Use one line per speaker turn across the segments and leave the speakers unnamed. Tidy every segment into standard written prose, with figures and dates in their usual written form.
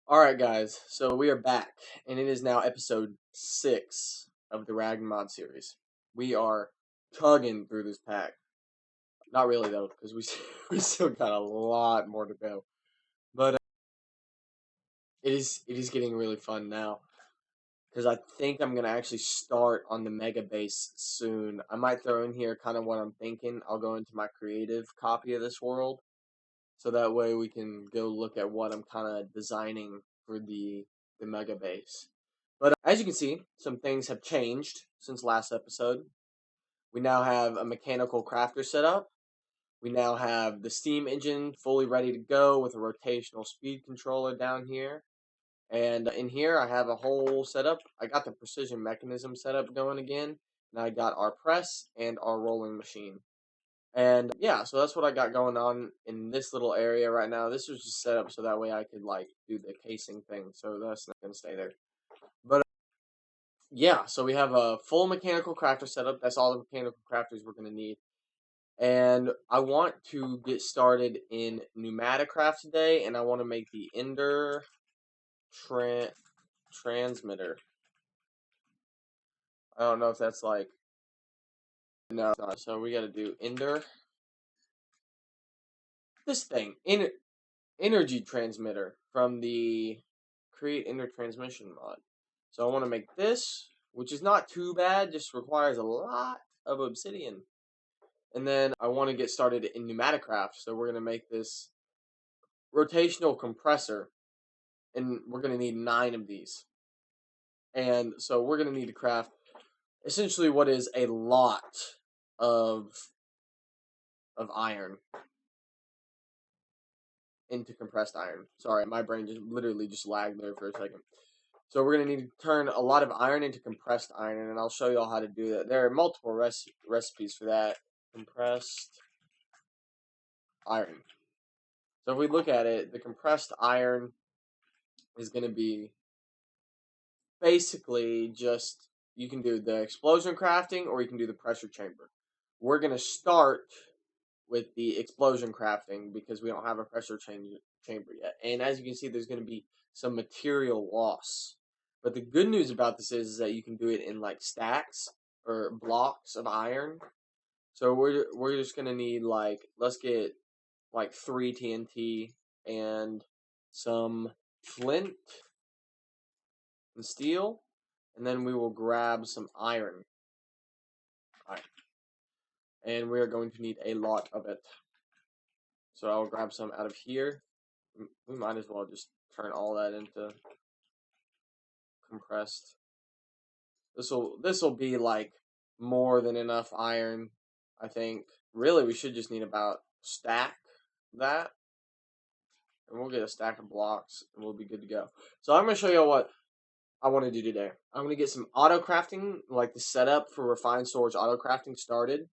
Alright, guys, so we are back, and it is now episode 6 of the Ragnmod series. We are tugging through this pack. Not really, though, because we still got a lot more to go. But it is getting really fun now, because I think I'm going to actually start on the Mega Base soon. I might throw in here kind of what I'm thinking. I'll go into my creative copy of this world, so that way we can go look at what I'm kind of designing for the Mega Base. But as you can see, some things have changed since last episode. We now have a mechanical crafter set up. We now have the steam engine fully ready to go with a rotational speed controller down here. And in here, I have a whole setup. I got the precision mechanism setup going again. And I got our press and our rolling machine. And yeah, so that's what I got going on in this little area right now. This was just set up so that way I could like do the casing thing. So that's not going to stay there. But yeah, so we have a full mechanical crafter setup. That's all the mechanical crafters we're going to need. And I want to get started in pneumaticraft today, and I want to make the ender transmitter. I don't know if that's like... No, it's not. So we got to do ender. This thing, energy transmitter from the create ender transmission mod. So I want to make this, which is not too bad, just requires a lot of obsidian. And then I want to get started in pneumaticraft, so we're going to make this rotational compressor, and we're going to need 9 of these. And so we're going to need to craft essentially what is a lot of iron into compressed iron. Sorry, my brain just literally just lagged there for a second. So we're going to need to turn a lot of iron into compressed iron, and I'll show you all how to do that. There are multiple recipes for that. Compressed iron. So if we look at it, the compressed iron is going to be basically just, you can do the explosion crafting or you can do the pressure chamber. We're going to start with the explosion crafting because we don't have a pressure chamber yet. And as you can see, there's going to be some material loss. But the good news about this is that you can do it in like stacks or blocks of iron. So we're just going to need like, let's get like 3 TNT and some flint and steel, and then we will grab some iron. And we are going to need a lot of it. So I'll grab some out of here. We might as well just turn all that into compressed. This will be like more than enough iron, I think. Really, we should just need about stack that. And we'll get a stack of blocks, and we'll be good to go. So I'm going to show you what I want to do today. I'm going to get some auto-crafting, like the setup for refined storage auto-crafting started.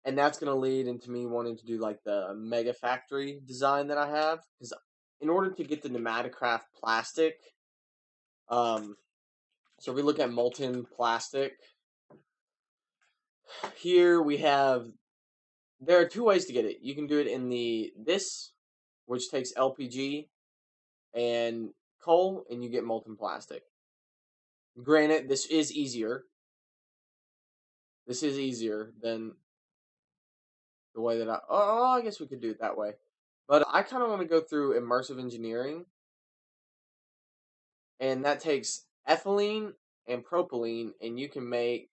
And that's going to lead into me wanting to do like the mega factory design that I have. Because in order to get the pneumaticraft plastic, so if we look at molten plastic, here we have, there are 2 ways to get it. You can do it in this, which takes LPG and coal, and you get molten plastic. Granted, this is easier. This is easier than the way that I guess we could do it that way. But I kind of want to go through immersive engineering. And that takes ethylene and propylene, and you can make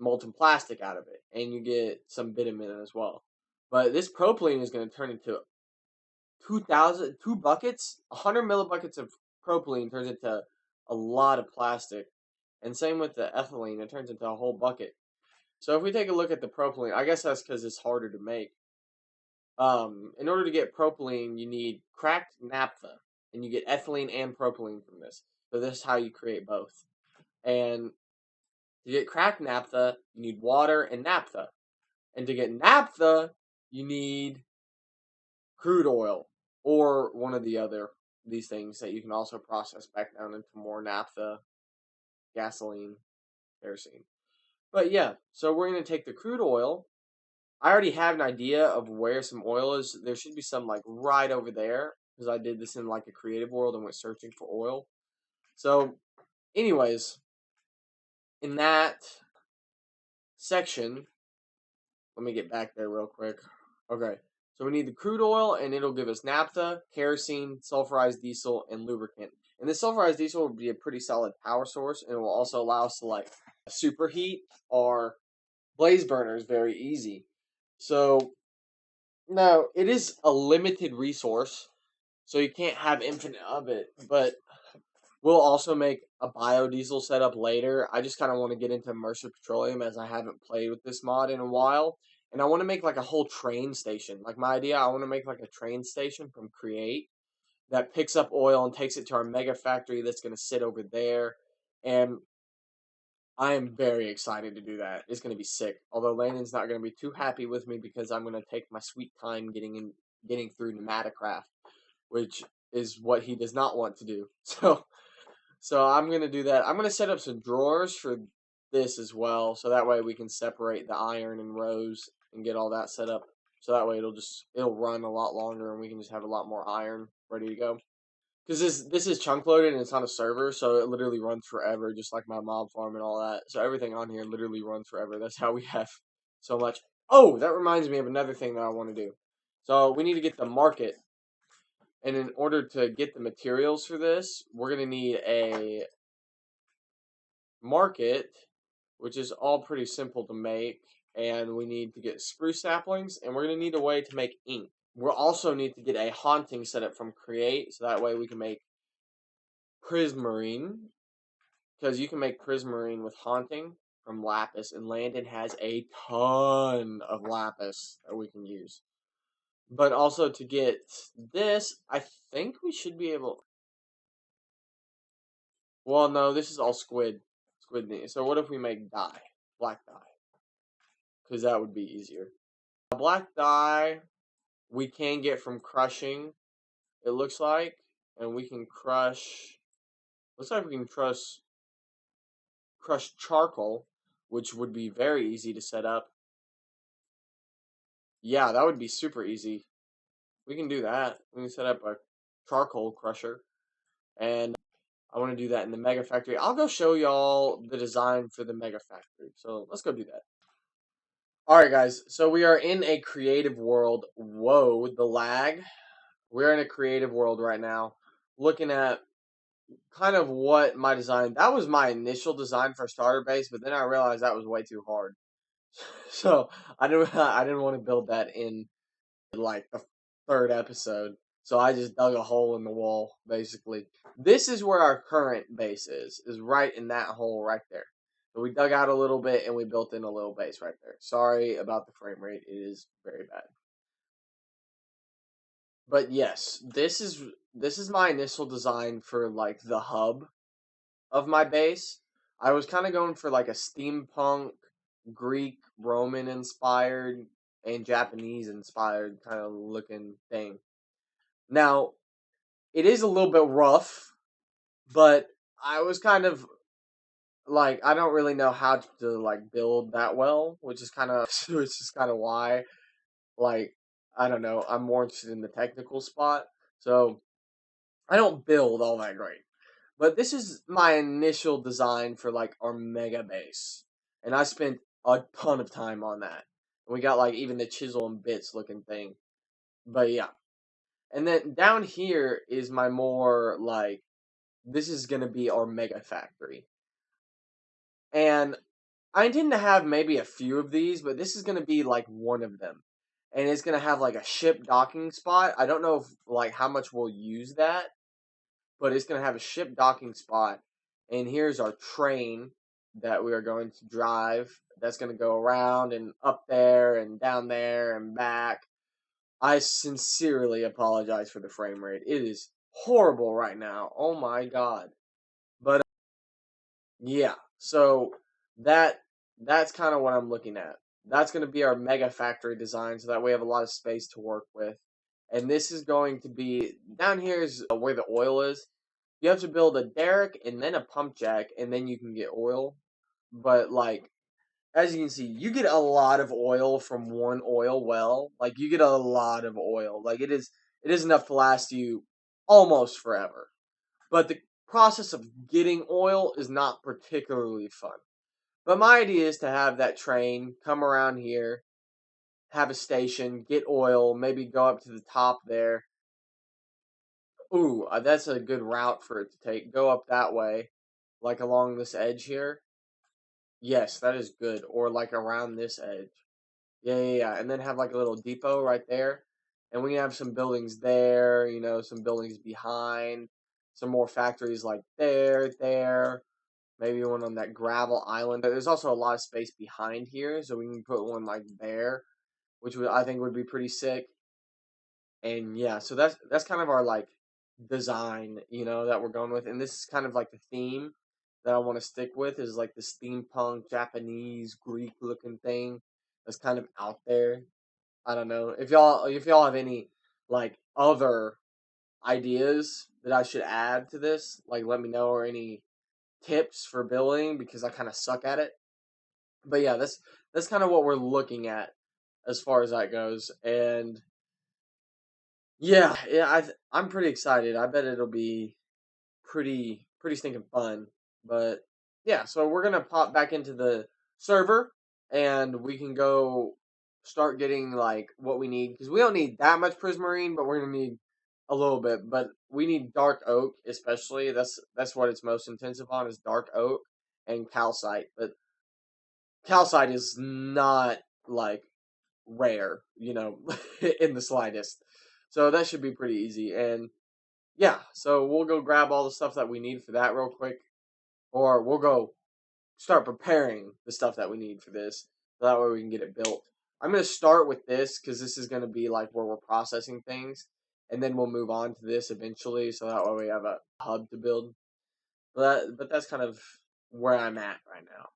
molten plastic out of it. And you get some bitumen as well. But this propylene is going to turn into 2 buckets. 100 millibuckets of propylene turns into a lot of plastic. And same with the ethylene, it turns into a whole bucket. So if we take a look at the propylene, I guess that's because it's harder to make. In order to get propylene, you need cracked naphtha, and you get ethylene and propylene from this. So this is how you create both. And to get cracked naphtha, you need water and naphtha. And to get naphtha, you need crude oil, or one of these things that you can also process back down into more naphtha, gasoline, kerosene. But yeah, so we're going to take the crude oil, I already have an idea of where some oil is. There should be some like right over there because I did this in like a creative world and went searching for oil. So, anyways, in that section, let me get back there real quick. Okay, so we need the crude oil, and it'll give us naphtha, kerosene, sulfurized diesel, and lubricant. And this sulfurized diesel will be a pretty solid power source, and it will also allow us to like superheat our blaze burners very easy. So now it is a limited resource, so you can't have infinite of it. But we'll also make a biodiesel setup later. I just kind of want to get into Mercer Petroleum as I haven't played with this mod in a while. And I want to make like a whole train station. Like my idea, I want to make like a train station from Create that picks up oil and takes it to our mega factory that's going to sit over there. And I am very excited to do that. It's going to be sick. Although Landon's not going to be too happy with me because I'm going to take my sweet time getting through pneumaticcraft, which is what he does not want to do. So I'm going to do that. I'm going to set up some drawers for this as well. So that way we can separate the iron in rows and get all that set up. So that way it'll run a lot longer and we can just have a lot more iron ready to go. Because this is chunk loaded and it's on a server, so it literally runs forever, just like my mob farm and all that. So everything on here literally runs forever. That's how we have so much. Oh, that reminds me of another thing that I want to do. So we need to get the market. And in order to get the materials for this, we're going to need a market, which is all pretty simple to make. And we need to get spruce saplings, and we're going to need a way to make ink. We'll also need to get a haunting setup from Create, so that way we can make prismarine, because you can make prismarine with haunting from lapis, and Landon has a ton of lapis that we can use. But also to get this, I think we should be able. Well, no, this is all squid meat. So what if we make dye, black dye? Because that would be easier. Black dye we can get from crushing. It looks like, and we can crush. Looks like we can crush charcoal, which would be very easy to set up. Yeah, that would be super easy. We can do that. We can set up a charcoal crusher, and I want to do that in the mega factory. I'll go show y'all the design for the mega factory. So let's go do that. Alright guys, so we are in a creative world. Whoa, the lag. We're in a creative world right now. Looking at kind of what my design, that was my initial design for starter base, but then I realized that was way too hard. So I didn't want to build that in like the third episode. So I just dug a hole in the wall, basically. This is where our current base is right in that hole right there. So we dug out a little bit and we built in a little base right there. Sorry about the frame rate. It is very bad. But yes, this is my initial design for like the hub of my base. I was kind of going for like a steampunk, Greek, Roman inspired, and Japanese inspired kind of looking thing. Now, it is a little bit rough, but I was kind of like I don't really know how to like build that well, which is kind of why like I don't know, I'm more interested in the technical spot. So, I don't build all that great. But this is my initial design for like our mega base. And I spent a ton of time on that. We got like even the chisel and bits looking thing. But yeah. And then down here is my more like this is gonna be our mega factory. And I intend to have maybe a few of these, but this is gonna be like one of them. And it's gonna have like a ship docking spot. I don't know if like how much we'll use that, but it's going to have a ship docking spot. And here's our train that we are going to drive. That's going to go around and up there and down there and back. I sincerely apologize for the frame rate. It is horrible right now. Oh my god. But yeah, so that's kind of what I'm looking at. That's going to be our mega factory design, so that we have a lot of space to work with. And this is going to be down here is where the oil is. You have to build a derrick and then a pump jack, and then you can get oil. But like as you can see, you get a lot of oil from one oil well. Like, you get a lot of oil. Like, it is enough to last you almost forever. But the process of getting oil is not particularly fun. But my idea is to have that train come around here, have a station, get oil, maybe go up to the top there. Ooh, that's a good route for it to take. Go up that way, like along this edge here. Yes, that is good. Or like around this edge. Yeah. And then have like a little depot right there. And we can have some buildings there, some buildings behind, some more factories like there. Maybe one on that gravel island. There's also a lot of space behind here, so we can put one like there, which I think would be pretty sick. And yeah, so that's kind of our like design, that we're going with. And this is kind of like the theme that I want to stick with is like this steampunk Japanese Greek looking thing that's kind of out there. I don't know. If y'all have any like other ideas that I should add to this, like let me know, or any tips for building, because I kind of suck at it. But yeah, that's kind of what we're looking at as far as that goes. And yeah, I'm pretty excited. I bet it'll be pretty stinking fun. But yeah, so we're gonna pop back into the server, and we can go start getting like what we need, because we don't need that much prismarine, but we're gonna need a little bit. But we need dark oak, especially. That's what it's most intensive on, is dark oak and calcite. But calcite is not like rare, in the slightest. So that should be pretty easy. And yeah, so we'll go grab all the stuff that we need for that real quick, or we'll go start preparing the stuff that we need for this, so that way we can get it built. I'm going to start with this because this is going to be like where we're processing things, and then we'll move on to this eventually, so that way we have a hub to build. But that's kind of where I'm at right now.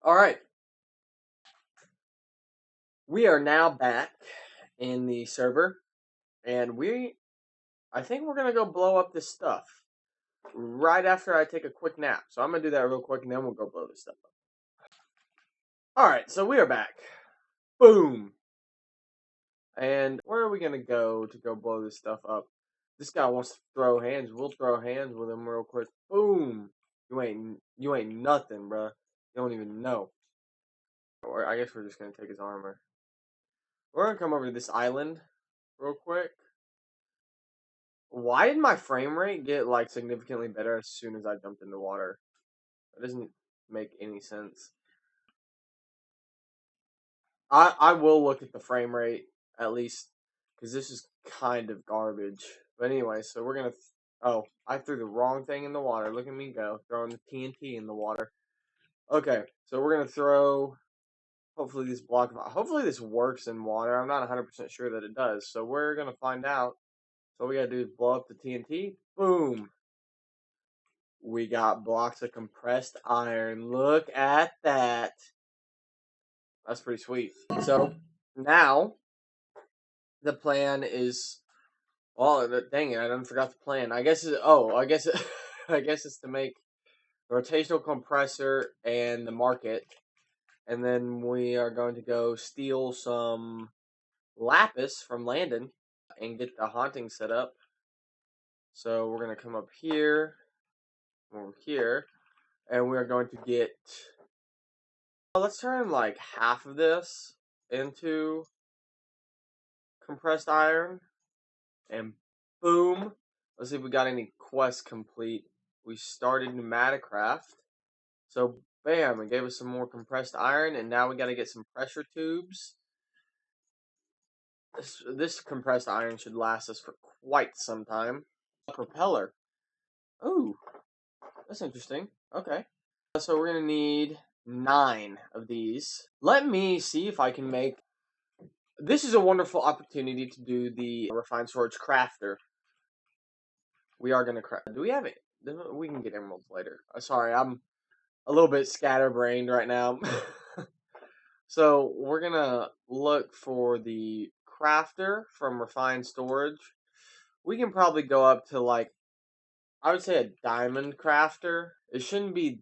All right. We are now back in the server, and I think we're going to go blow up this stuff right after I take a quick nap. So I'm going to do that real quick, and then we'll go blow this stuff up. Alright, so we are back. Boom! And where are we going to go blow this stuff up? This guy wants to throw hands. We'll throw hands with him real quick. Boom! You ain't nothing, bruh. You don't even know. Or I guess we're just going to take his armor. We're going to come over to this island real quick. Why did my frame rate get like significantly better as soon as I jumped in the water? That doesn't make any sense. I will look at the frame rate at least, because this is kind of garbage. But anyway, so we're gonna. Oh, I threw the wrong thing in the water. Look at me go, throwing the TNT in the water. Okay, so we're gonna throw. Hopefully this works in water. I'm not 100% sure that it does. So we're gonna find out. So all we gotta do is blow up the TNT. Boom. We got blocks of compressed iron. Look at that. That's pretty sweet. So now the plan is, well, dang it, I done forgot the plan. I guess I guess it's to make the rotational compressor and the market, and then we are going to go steal some lapis from Landon and get the haunting set up. So we're gonna come up here, over here, and we're going to get. Let's turn like half of this into compressed iron, and boom. Let's see if we got any quests complete. We started pneumaticraft. So bam, it gave us some more compressed iron, and now we got to get some pressure tubes. This compressed iron should last us for quite some time. Propeller. Ooh, that's interesting. Okay. So we're gonna need 9 of these. Let me see if I can make. This is a wonderful opportunity to do the refined storage crafter. We are gonna craft. Do we have it? We can get emeralds later. Sorry, I'm a little bit scatterbrained right now. So we're gonna look for the crafter from refined storage. We can probably go up to like, I would say a diamond crafter. It shouldn't be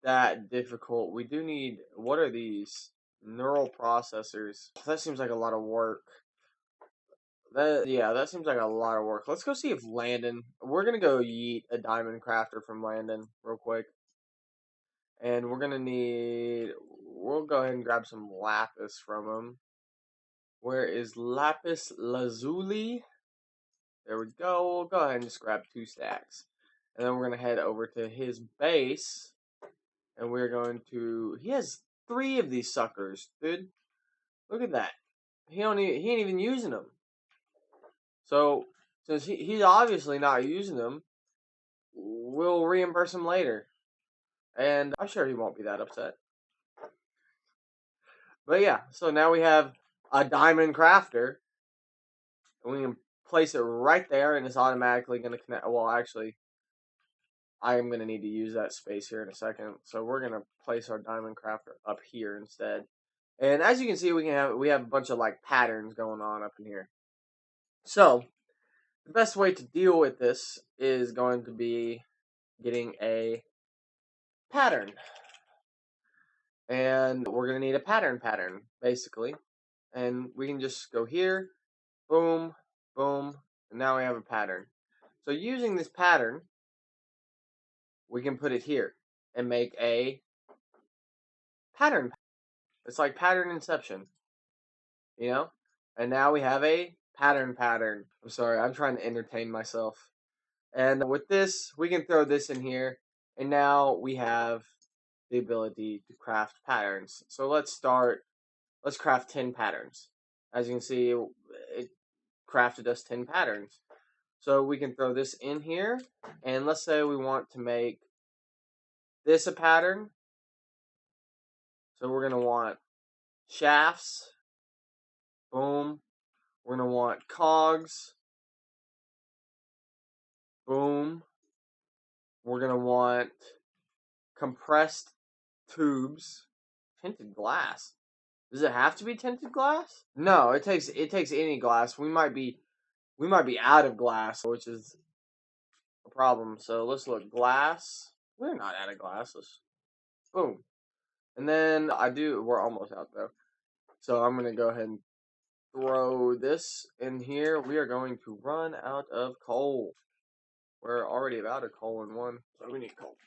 that difficult. We do need, what are these? Neural processors. That seems like a lot of work. That seems like a lot of work. Let's go see if Landon. We're gonna go yeet a diamond crafter from Landon real quick, and we're gonna need. We'll go ahead and grab some lapis from him. Where is lapis lazuli? There we go. We'll go ahead and just grab 2 stacks, and then we're gonna head over to his base, and we're going to. He has 3 of these suckers, dude. Look at that. He ain't even using them. So, since he's obviously not using them, we'll reimburse him later. And I'm sure he won't be that upset. But yeah, so now we have a diamond crafter. And we can place it right there, and it's automatically going to connect. Well, actually, I am going to need to use that space here in a second. So we're going to place our diamond crafter up here instead. And as you can see, we have a bunch of like patterns going on up in here. So the best way to deal with this is going to be getting a pattern. And we're going to need a pattern, basically. And we can just go here, boom, boom, and now we have a pattern. So using this pattern, we can put it here and make a pattern. It's like pattern inception, you know? And now we have a pattern. I'm sorry, I'm trying to entertain myself. And with this, we can throw this in here, and now we have the ability to craft patterns. So let's craft 10 patterns. As you can see, it crafted us 10 patterns. So we can throw this in here, and let's say we want to make this a pattern. So we're going to want shafts, boom. We're going to want cogs, boom. We're going to want compressed tubes, tinted glass. Does it have to be tinted glass? No, it takes any glass. We might be out of glass, which is a problem. So let's look. Glass. We're not out of glass. Boom. And then we're almost out though. So I'm gonna go ahead and throw this in here. We are going to run out of coal. We're already out of coal in 1, so we need coal.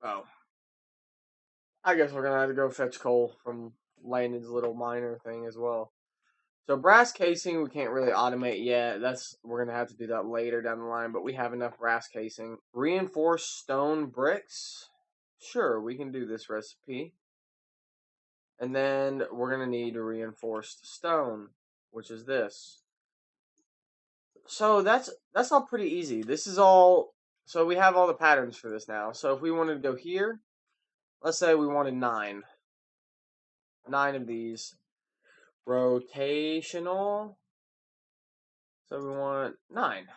Oh. I guess we're gonna have to go fetch coal from Landon's little miner thing as well. So brass casing we can't really automate yet. We're gonna have to do that later down the line, but we have enough brass casing. Reinforced stone bricks. Sure, we can do this recipe. And then we're gonna need reinforced stone, which is this. So that's all pretty easy. This is all. So we have all the patterns for this now. So if we wanted to go here, let's say we wanted 9 of these. Rotational. So we want 9.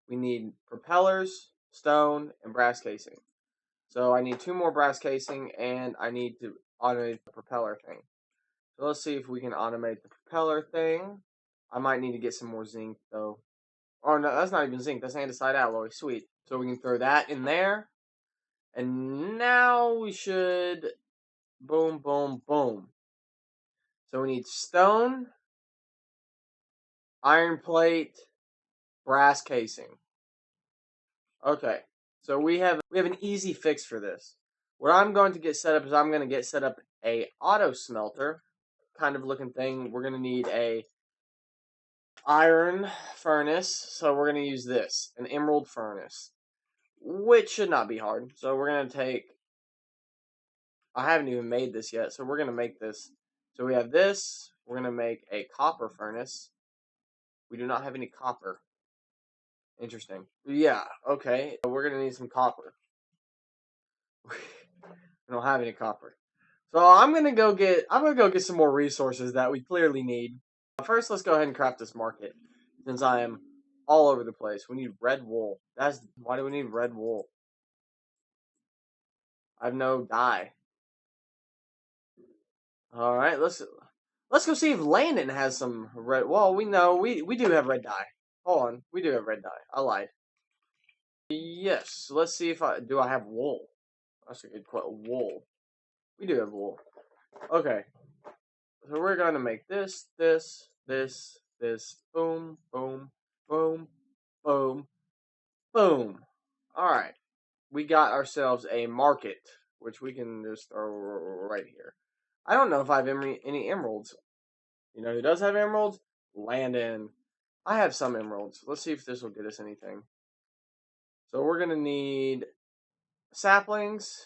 We need propellers, stone, and brass casing. So I need 2 more brass casing, and I need to automate the propeller thing. So let's see if we can automate the propeller thing. I might need to get some more zinc, though. Oh, no, that's not even zinc. That's andesite alloy. Sweet. So we can throw that in there. And now we should... Boom, boom, boom. So we need stone, iron plate, brass casing. Okay, so we have an easy fix for this. What I'm going to get set up is I'm going to get set up a auto smelter kind of looking thing. We're going to need a iron furnace, so we're going to use this, an emerald furnace, which should not be hard. So we're going to take, I haven't even made this yet, so we're going to make this. So we have this, we're going to make a copper furnace. We do not have any copper. Interesting. Yeah, okay. We're going to need some copper. We don't have any copper. So I'm going to go get some more resources that we clearly need. First, let's go ahead and craft this market, since I am all over the place. We need red wool. Why do we need red wool? I have no dye. All right, let's go see if Landon has some red. Well, we know we do have red dye. Hold on, we do have red dye. I lied. Yes, let's see if I have wool. That's a good quote. Wool. We do have wool. Okay. So we're going to make this. Boom, boom, boom, boom, boom. Alright. We got ourselves a market, which we can just throw right here. I don't know if I have any emeralds. You know who does have emeralds? Landon. I have some emeralds. Let's see if this will get us anything. So we're going to need saplings.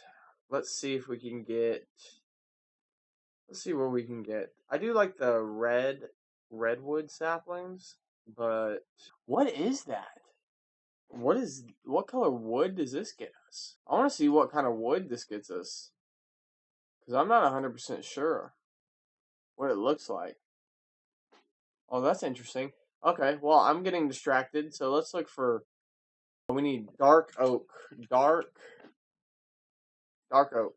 Let's see if we can get... Let's see what we can get. I do like the redwood saplings, but... What is that? What color wood does this get us? I want to see what kind of wood this gets us. Because I'm not 100% sure what it looks like. Oh, that's interesting. Okay, well, I'm getting distracted, so let's look for... We need dark oak. Dark oak.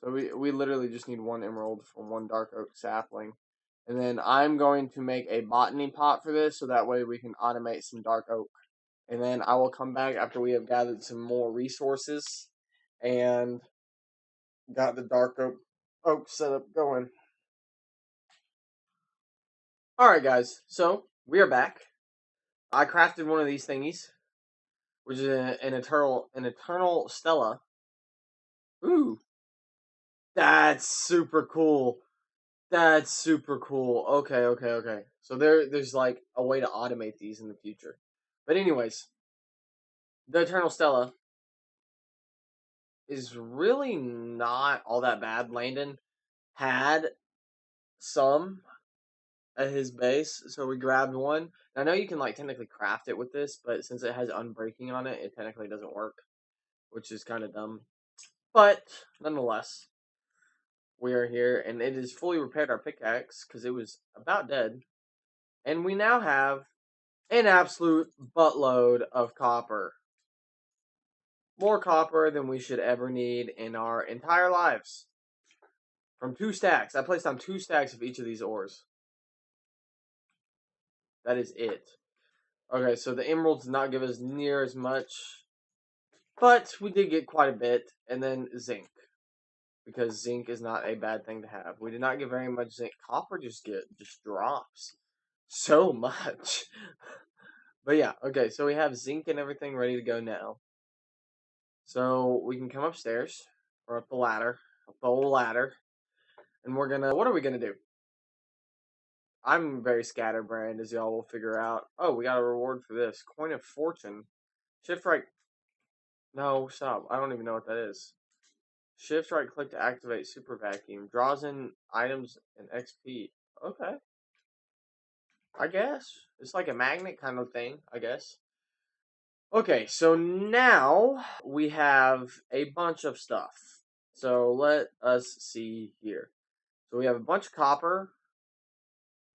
So we literally just need one emerald from one dark oak sapling. And then I'm going to make a botany pot for this, so that way we can automate some dark oak. And then I will come back after we have gathered some more resources and got the dark oak setup going. Alright guys, so we are back. I crafted one of these thingies, which is an eternal stella. Ooh. That's super cool. That's super cool. Okay. So there's like a way to automate these in the future. But anyways, the Eternal Stella is really not all that bad. Landon had some at his base, so we grabbed one. I know you can like technically craft it with this, but since it has unbreaking on it, it technically doesn't work, which is kind of dumb. But nonetheless, we are here, and it has fully repaired our pickaxe because it was about dead. And we now have an absolute buttload of copper. More copper than we should ever need in our entire lives. From 2 stacks. I placed on 2 stacks of each of these ores. That is it. Okay, so the emeralds did not give us near as much. But we did get quite a bit. And then zinc. Because zinc is not a bad thing to have. We did not get very much zinc. Copper just drops so much. But yeah, okay, so we have zinc and everything ready to go now. So we can come upstairs, or up the ladder, and we're gonna, what are we gonna do? I'm very scatterbrained, as y'all will figure out. Oh, we got a reward for this. Coin of Fortune. Shift right, no, stop, I don't even know what that is. Shift right click to activate Super Vacuum. Draws in items and XP. Okay. I guess. It's like a magnet kind of thing, I guess. Okay, so now we have a bunch of stuff. So let us see here. So we have a bunch of copper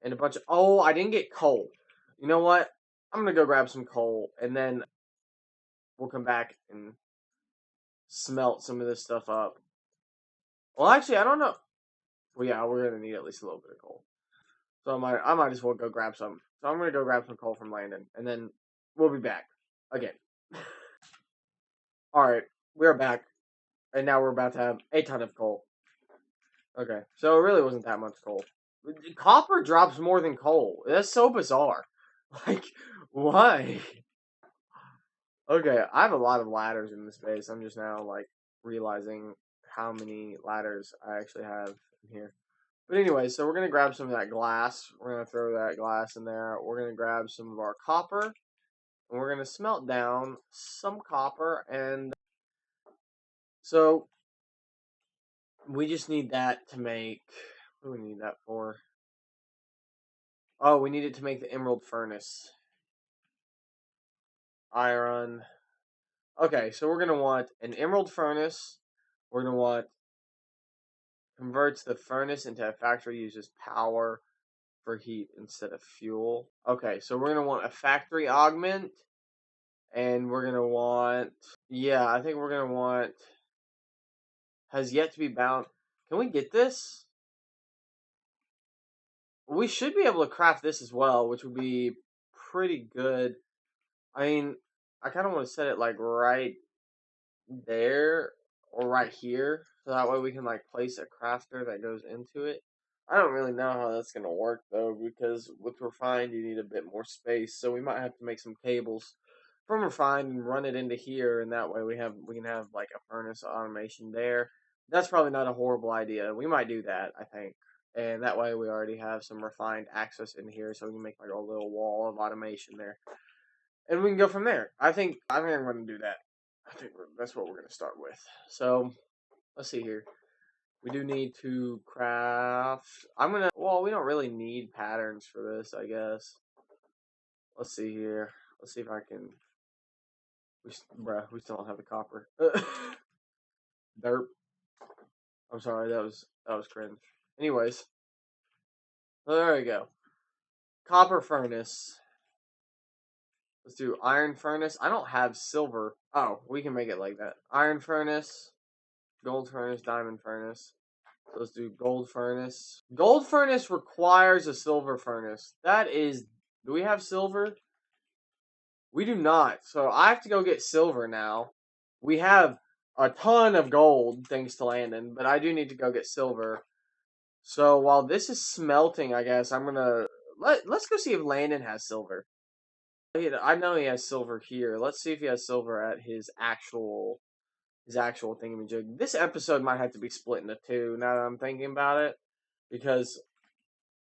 and a bunch of... Oh, I didn't get coal. You know what? I'm going to go grab some coal, and then we'll come back and smelt some of this stuff up. Well, actually, I don't know. Well, yeah, we're going to need at least a little bit of coal. So I might as well go grab some. So I'm going to go grab some coal from Landon, and then we'll be back again. Alright, we're back. And now we're about to have a ton of coal. Okay, so it really wasn't that much coal. Copper drops more than coal. That's so bizarre. Like, why? Okay, I have a lot of ladders in this base. I'm just now, like, realizing how many ladders I actually have in here. But anyway, so we're going to grab some of that glass. We're going to throw that glass in there. We're going to grab some of our copper. And we're going to smelt down some copper. And so we just need that to make... What do we need that for? Oh, we need it to make the emerald furnace. Iron. Okay, so we're going to want an emerald furnace. We're going to want... Converts the furnace into a factory, uses power for heat instead of fuel. Okay, so we're going to want a factory augment. And we're going to want... Yeah, I think we're going to want... Has yet to be bound... Can we get this? We should be able to craft this as well, which would be pretty good. I mean, I kind of want to set it like right there or right here, so that way we can like place a crafter that goes into it. I don't really know how that's gonna work though, because with refined you need a bit more space, so we might have to make some cables from refined and run it into here, and that way we can have like a furnace automation there. That's probably not a horrible idea. We might do that, I think. And that way we already have some refined access in here, so we can make like a little wall of automation there. And we can go from there. I think I'm gonna do that. That's what we're gonna start with. So let's see here. We do need to craft. Well, we don't really need patterns for this, I guess. Let's see here. Let's see if I can. We still don't have the copper. Derp. I'm sorry, that was cringe. Anyways, there we go. Copper furnace. Let's do iron furnace. I don't have silver. Oh, we can make it like that. Iron furnace, gold furnace, diamond furnace. So let's do gold furnace. Gold furnace requires a silver furnace. Do we have silver? We do not. So I have to go get silver now. We have a ton of gold, thanks to Landon, but I do need to go get silver. So while this is smelting, I guess let's go see if Landon has silver. I know he has silver here. Let's see if he has silver at his actual thingamajig. This episode might have to be split into two now that I'm thinking about it, because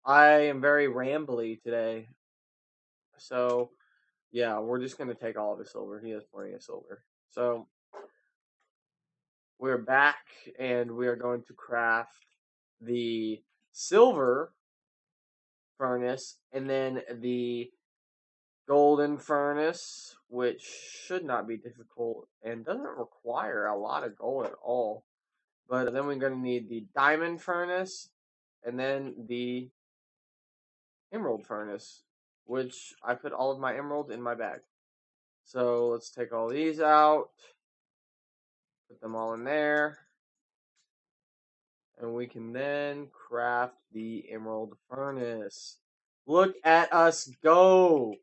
I am very rambly today. So yeah, we're just gonna take all of his silver. He has plenty of silver. So we're back, and we are going to craft the silver furnace, and then the golden furnace, which should not be difficult and doesn't require a lot of gold at all. But then we're going to need the diamond furnace and then the emerald furnace, which I put all of my emeralds in my bag. So let's take all these out, put them all in there, and we can then craft the emerald furnace. Look at us go!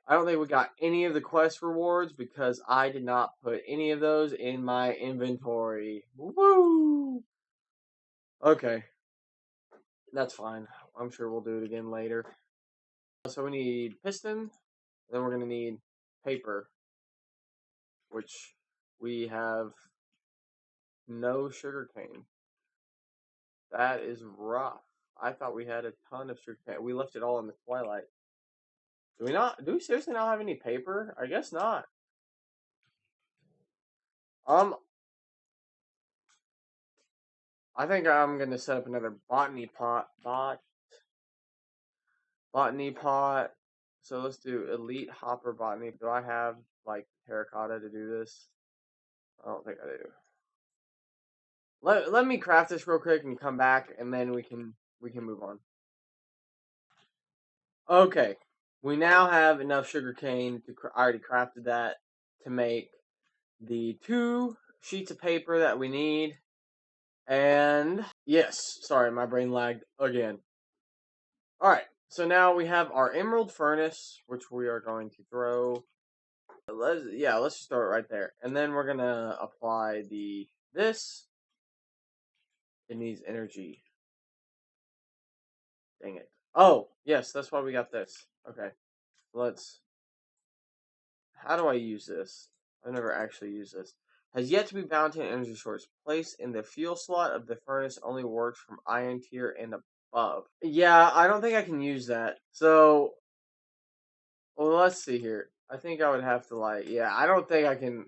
I don't think we got any of the quest rewards because I did not put any of those in my inventory. Woo! Okay. That's fine. I'm sure we'll do it again later. So we need piston, and then we're going to need paper, which we have no sugarcane. That is rough. I thought we had a ton of sugarcane. We left it all in the twilight. Do we seriously not have any paper? I guess not. I think I'm gonna set up another botany pot. Botany pot. So let's do elite hopper botany. Do I have like terracotta to do this? I don't think I do. Let me craft this real quick and come back, and then we can move on. Okay, we now have enough sugarcane I already crafted that to make the 2 sheets of paper that we need. And yes, sorry, my brain lagged again. Alright, so now we have our emerald furnace, which we are going to throw. Let's start right there. And then we're gonna apply this. It needs energy. Dang it. Oh, yes, that's why we got this. Okay. How do I use this? I've never actually used this. Has yet to be bound to an energy source. Place in the fuel slot of the furnace only works from iron tier and above. Yeah, I don't think I can use that. So, well, let's see here. I think I would have to I don't think I can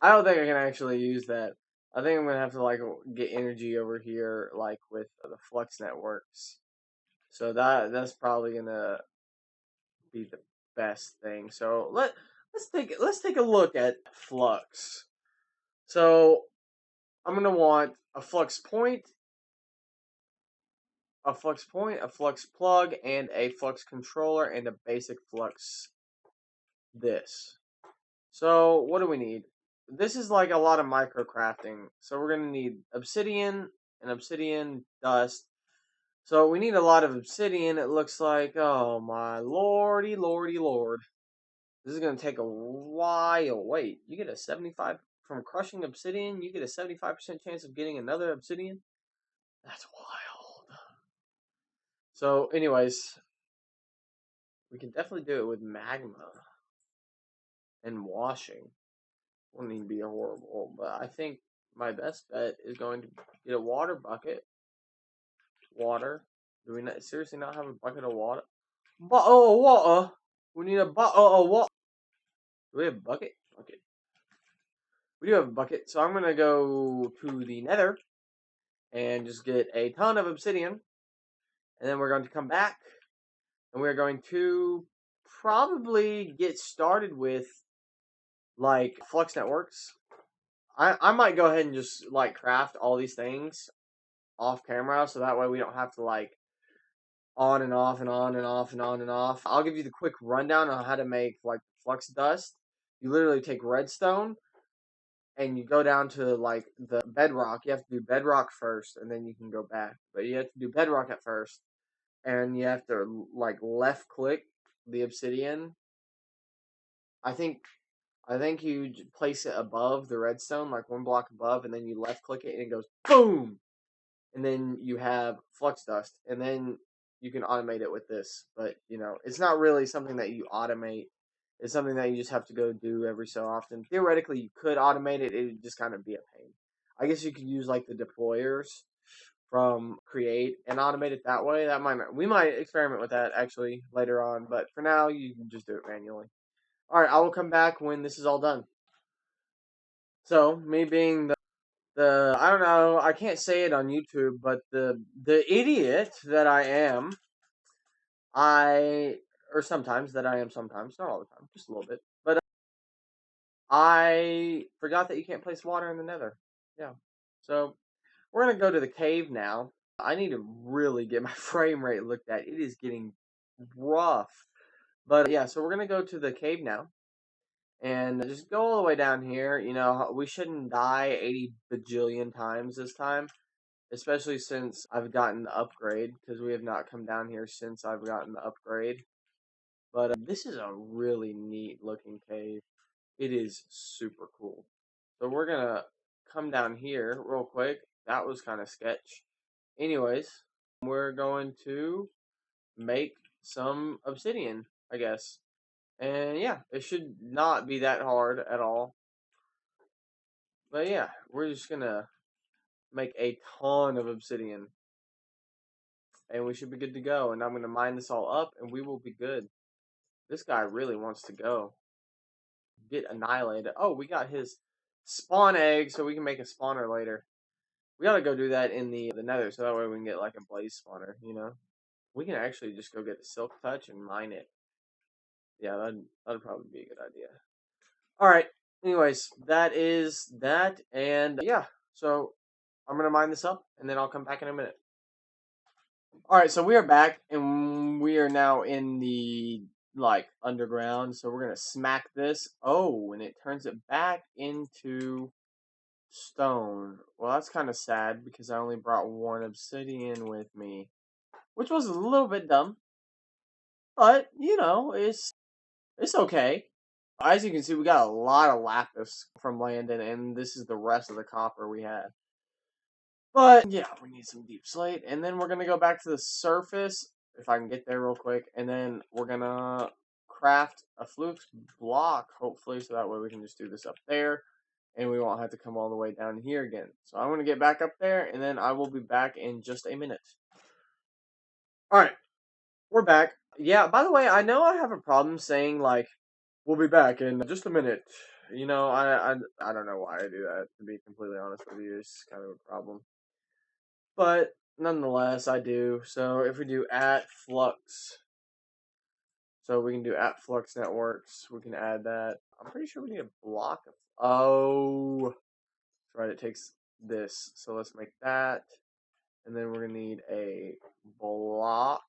actually use that. I think I'm gonna have to get energy over here with the flux networks. So that's probably gonna be the best thing. So let's take a look at flux. So I'm gonna want a flux point, a flux plug, and a flux controller, and a basic flux. So what do we need? This is like a lot of micro crafting. So we're gonna need obsidian and obsidian dust. So we need a lot of obsidian. It looks like, oh my lordy lord. This is gonna take a while. Wait, you get a 75 from crushing obsidian, you get a 75% chance of getting another obsidian. That's wild. So, anyways, we can definitely do it with magma and washing. Wouldn't even be horrible, but I think my best bet is going to get a water bucket. Water. Do we not, seriously not have a bucket of water? Bottle of water. We need a bottle of water. Do we have a bucket? Bucket. We do have a bucket, so I'm gonna go to the Nether and just get a ton of obsidian, and then we're going to come back, and we're going to probably get started with like Flux Networks. I might go ahead and just like craft all these things off camera, so that way we don't have to like on and off and on and off and on and off. I'll give you the quick rundown on how to make like flux dust. You literally take redstone and you go down to like the bedrock. You have to do bedrock first and then you can go back. But you have to do bedrock at first and you have to like left click the obsidian. I think you place it above the redstone, like one block above, and then you left click it and it goes boom. And then you have flux dust, and then you can automate it with this. But you know, it's not really something that you automate. It's something that you just have to go do every so often. Theoretically, you could automate it. It would just kind of be a pain. I guess you could use like the deployers from Create and automate it that way. We might experiment with that actually later on. But for now, you can just do it manually. All right, I will come back when this is all done. So me being the I don't know, I can't say it on YouTube, but the idiot that I am, sometimes that I am, sometimes not all the time, just a little bit, but I forgot that you can't place water in the Nether. Yeah, so we're gonna go to the cave now. I need to really get my frame rate looked at. It is getting rough, but yeah, so we're gonna go to the cave now. And just go all the way down here. You know, we shouldn't die 80 bajillion times this time. Especially since I've gotten the upgrade, because we have not come down here since I've gotten the upgrade. But this is a really neat looking cave. It is super cool. So we're going to come down here real quick. That was kind of sketch. Anyways, we're going to make some obsidian, I guess. And yeah, it should not be that hard at all. But yeah, we're just going to make a ton of obsidian. And we should be good to go. And I'm going to mine this all up, and we will be good. This guy really wants to go. Get annihilated. Oh, we got his spawn egg, so we can make a spawner later. We gotta go do that in the Nether, so that way we can get like a blaze spawner, you know? We can actually just go get the silk touch and mine it. Yeah, that'd probably be a good idea. Alright, anyways, that is that, and yeah, so I'm gonna mine this up, and then I'll come back in a minute. Alright, so we are back, and we are now in the, like, underground, so we're gonna smack this. Oh, and it turns it back into stone. Well, that's kind of sad, because I only brought one obsidian with me, which was a little bit dumb, but, you know, it's okay. As you can see, we got a lot of lapis from Landon, and this is the rest of the copper we had. But, yeah, we need some deep slate. And then we're going to go back to the surface, if I can get there real quick. And then we're going to craft a flux block, hopefully, so that way we can just do this up there. And we won't have to come all the way down here again. So I'm going to get back up there, and then I will be back in just a minute. Alright, we're back. Yeah, by the way, I know I have a problem saying, like, we'll be back in just a minute. You know, I don't know why I do that, to be completely honest with you. It's kind of a problem. But nonetheless, I do. So if we do at flux, so we can do at flux networks, we can add that. I'm pretty sure we need a block of, oh, that's right, it takes this. So let's make that. And then we're going to need a block.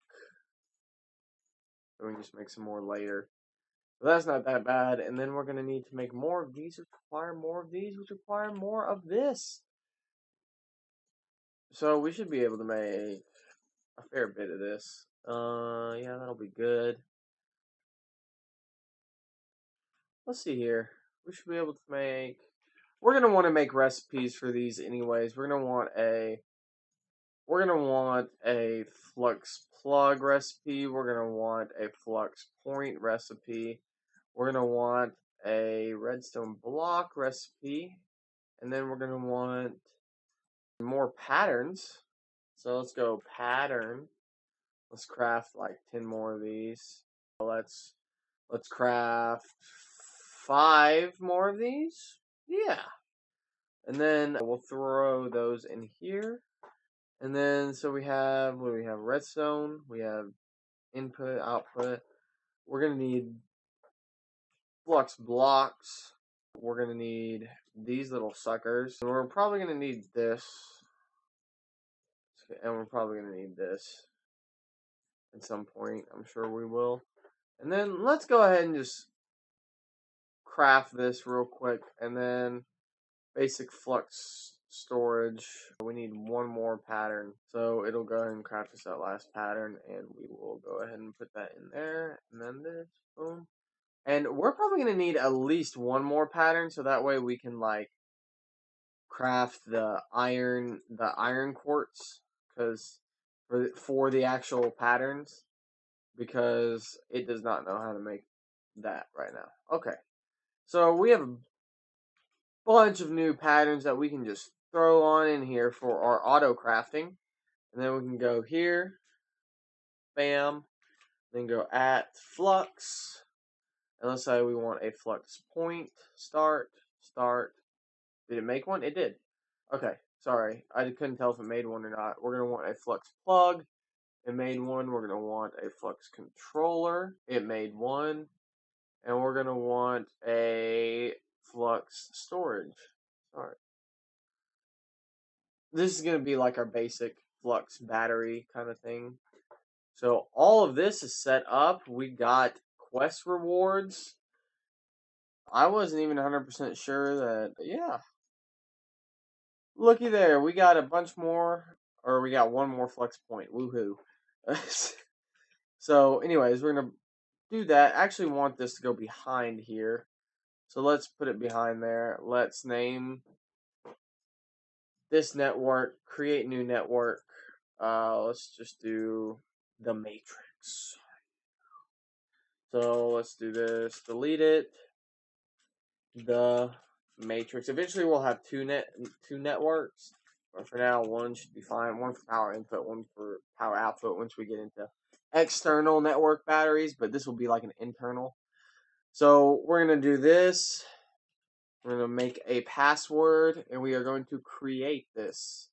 So we can just make some more later. But that's not that bad. And then we're going to need to make more of these, which require more of these, which require more of this. So we should be able to make a fair bit of this. Yeah, that'll be good. Let's see here. We should be able to make we're gonna want to make recipes for these anyways. We're gonna want a flux plug recipe. We're gonna want a flux point recipe. We're gonna want a redstone block recipe, and then we're gonna want more patterns. So let's go pattern. Let's craft like 10 more of these. Let's craft 5 more of these. Yeah. And then we'll throw those in here. And then so we have, what do we have? Redstone, we have input, output. We're gonna need flux blocks. We're gonna need these little suckers. And we're probably gonna need this. And we're probably gonna need this at some point. I'm sure we will. And then let's go ahead and just craft this real quick. And then basic flux storage. We need one more pattern. So it'll go ahead and craft us that last pattern. And we will go ahead and put that in there. And then this. Boom. And we're probably going to need at least one more pattern. So that way we can like craft the iron quartz. Because for the actual patterns. Because it does not know how to make that right now. Okay. So we have a bunch of new patterns that we can just throw on in here for our auto crafting. And then we can go here. Bam. Then go at flux. And let's say we want a flux point. Start. Did it make one? It did. Okay. Sorry. I couldn't tell if it made one or not. We're going to want a flux plug. It made one. We're going to want a flux controller. It made one. And we're going to want a flux storage. Alright. This is going to be like our basic flux battery kind of thing. So all of this is set up. We got quest rewards. I wasn't even 100% sure that, yeah. Looky there. We got a bunch more, or we got one more flux point. Woohoo. So anyways, we're going to do that. I actually want this to go behind here. So let's put it behind there. Let's name this network, create new network. Let's just do the matrix. So let's do this, delete it. The matrix. Eventually we'll have two networks. But for now, one should be fine. One for power input, one for power output once we get into external network batteries, but this will be like an internal. So we're going to do this. We're going to make a password, and we are going to create this.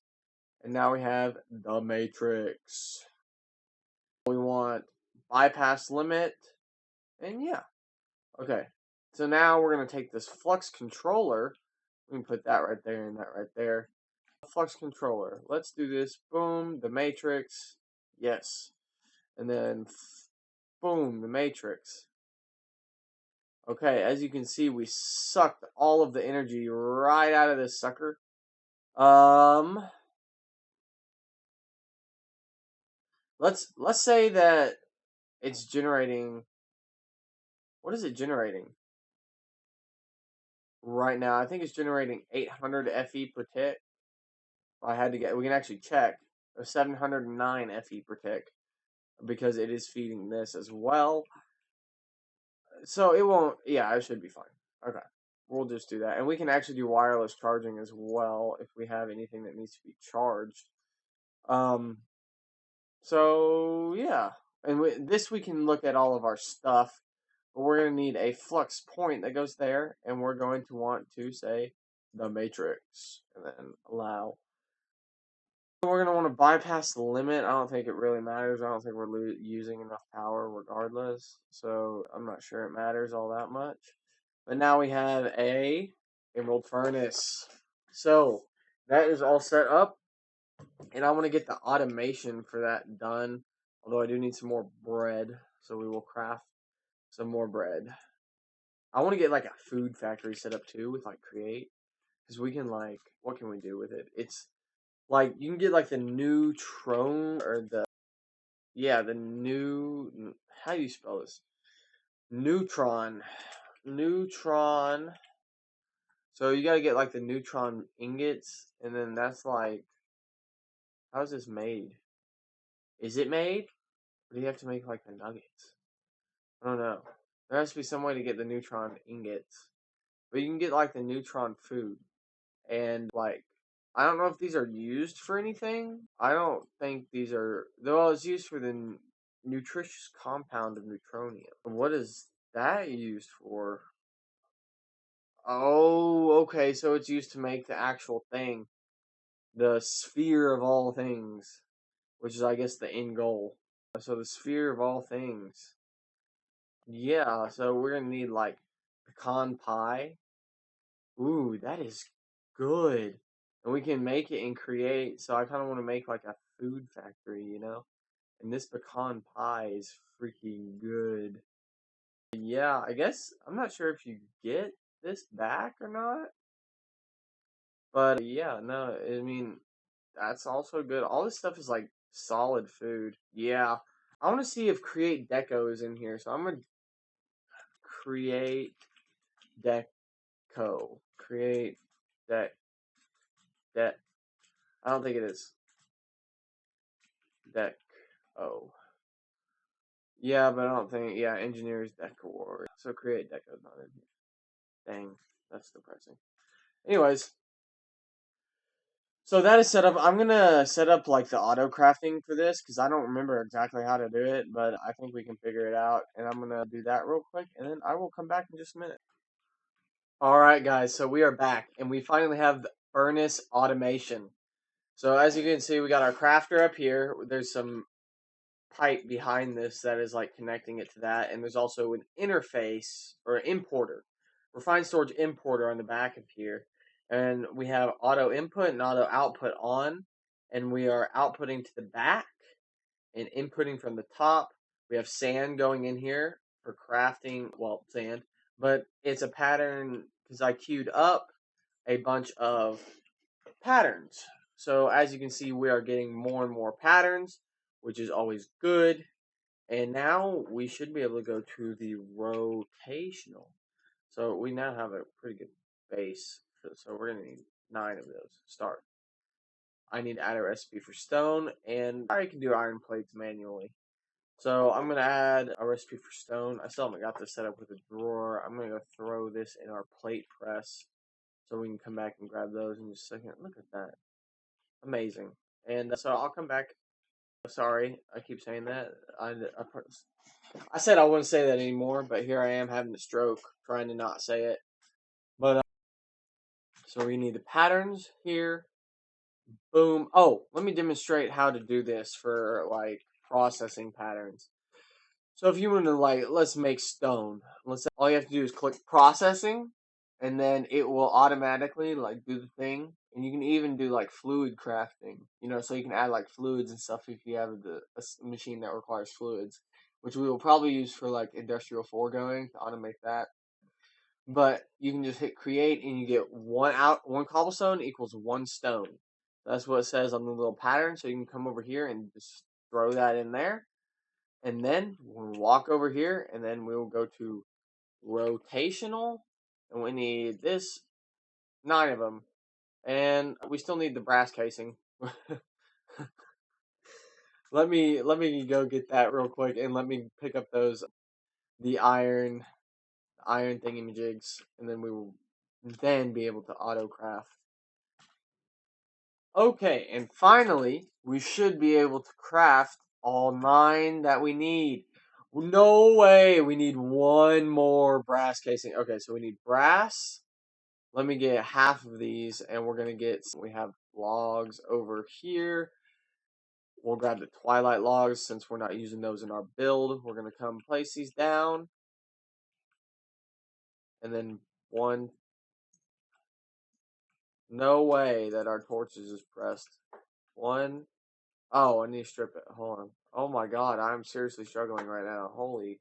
And now we have the matrix. We want bypass limit, and yeah. Okay, so now we're going to take this flux controller. We can put that right there and that right there. Flux controller. Let's do this. Boom, the matrix. Yes. And then, boom, the matrix. Okay, as you can see, we sucked all of the energy right out of this sucker. Let's say that it's generating. What is it generating? Right now, I think it's generating 800 FE per tick. I had to get. We can actually check. 709 FE per tick because it is feeding this as well. So it won't. Yeah, it should be fine. Okay, we'll just do that, and we can actually do wireless charging as well if we have anything that needs to be charged. So yeah, and this we can look at all of our stuff, but we're going to need a flux point that goes there, and we're going to want to say the matrix, and then allow. We're going to want to bypass the limit. I don't think it really matters. I don't think we're using enough power regardless, so I'm not sure it matters all that much. But now we have a emerald furnace. So that is all set up. And I want to get the automation for that done. Although I do need some more bread. So we will craft some more bread. I want to get like a food factory set up too with like create. Because we can like, what can we do with it? It's like, you can get like the neutron or the, yeah, the new, how do you spell this? Neutron. So you gotta get like the neutron ingots, and then that's like, how's this made? Is it made? Or do you have to make like the nuggets? I don't know. There has to be some way to get the neutron ingots. But you can get like the neutron food. And like, I don't know if these are used for anything. I don't think these are. Well, it's used for the nutritious compound of neutronium. What is that used for? Oh, okay. So it's used to make the actual thing, the sphere of all things, which is, I guess, the end goal. So the sphere of all things. Yeah. So we're gonna need like pecan pie. Ooh, that is good. And we can make it and create. So I kind of want to make like a food factory, you know? And this pecan pie is freaking good. Yeah, I guess I'm not sure if you get this back or not. But yeah, no, I mean, that's also good. All this stuff is like solid food. Yeah. I want to see if create deco is in here. So I'm going to create deco. Create deck. Deck. I don't think it is. Deck. Oh. Yeah, but I don't think. Yeah, engineers decor. So create deco is not in here. Dang, that's depressing. Anyways, so that is set up. I'm gonna set up like the auto crafting for this because I don't remember exactly how to do it, but I think we can figure it out. And I'm gonna do that real quick, and then I will come back in just a minute. All right, guys. So we are back, and we finally have the furnace automation. So as you can see, we got our crafter up here. There's some pipe behind this that is like connecting it to that, and there's also an interface or an importer, refined storage importer on the back of here, and we have auto input and auto output on, and we are outputting to the back and inputting from the top. We have sand going in here for crafting, well, sand, but it's a pattern because I queued up a bunch of patterns. So as you can see, we are getting more and more patterns, which is always good. And now we should be able to go to the rotational. So we now have a pretty good base. So we're going to need 9 of those. Start. I need to add a recipe for stone, and I can do iron plates manually. So I'm going to add a recipe for stone. I still haven't got this set up with a drawer. I'm going to go throw this in our plate press so we can come back and grab those in just a second. Look at that. Amazing. And so I'll come back. Sorry, I keep saying that. I said I wouldn't say that anymore, but here I am having a stroke trying to not say it. But so we need the patterns here. Boom. Oh, let me demonstrate how to do this for like processing patterns. So if you want to like, let's make stone. Let's say all you have to do is click processing, and then it will automatically like do the thing. And you can even do like fluid crafting, you know, so you can add like fluids and stuff if you have a machine that requires fluids, which we will probably use for like industrial foregoing to automate that. But you can just hit create and you get one cobblestone equals 1 stone. That's what it says on the little pattern. So you can come over here and just throw that in there. And then we'll walk over here and then we'll go to rotational. And we need this, 9 of them. And we still need the brass casing. let me go get that real quick and let me pick up the iron thingamajigs, and then we will then be able to auto craft. Okay, and finally we should be able to craft all 9 that we need. No way, we need 1 more brass casing. Okay, so we need brass. Let me get half of these, and we're gonna get. We have logs over here. We'll grab the twilight logs since we're not using those in our build. We're gonna come place these down, and then 1. No way that our torches is pressed. 1. Oh, I need to strip it. Hold on. Oh my god, I'm seriously struggling right now. Holy.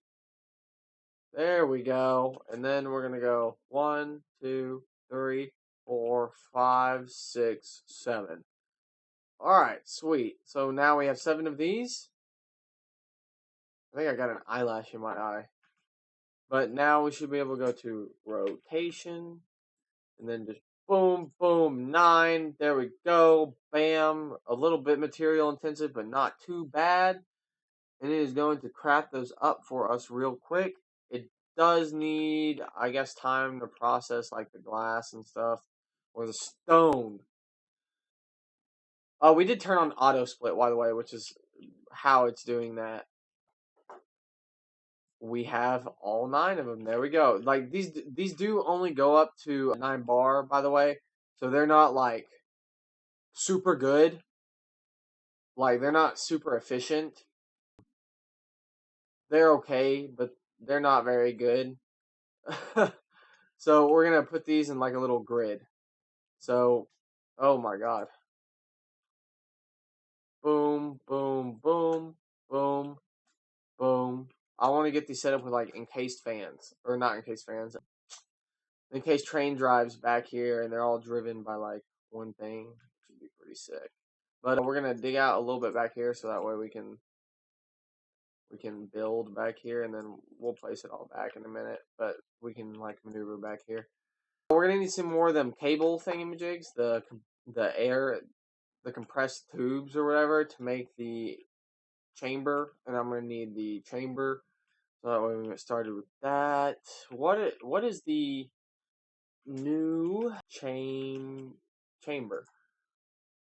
There we go. And then we're gonna go 1, 2, 3, 4, 5, 6, 7. Alright, sweet. So now we have 7 of these. I think I got an eyelash in my eye. But now we should be able to go to rotation. And then just boom, boom, 9. There we go. Bam. A little bit material intensive, but not too bad. And it is going to craft those up for us real quick. It does need, I guess, time to process like the glass and stuff, or the stone. Oh, we did turn on auto split, by the way, which is how it's doing that. We have all 9 of them. There we go. Like these do only go up to 9 bar, by the way, so they're not like super good. Like they're not super efficient. They're okay, but they're not very good. So we're gonna put these in like a little grid. So, oh my god. Boom, boom, boom, boom, boom. I want to get these set up with like encased fans, or not encased fans, encased train drives back here, and they're all driven by like one thing, which would be pretty sick. But we're gonna dig out a little bit back here, so that way we can build back here, and then we'll place it all back in a minute. But we can like maneuver back here. We're gonna need some more of them cable thingamajigs, the compressed tubes or whatever to make the chamber, and I'm gonna need the chamber. So that way we get started with that. What is the new chamber?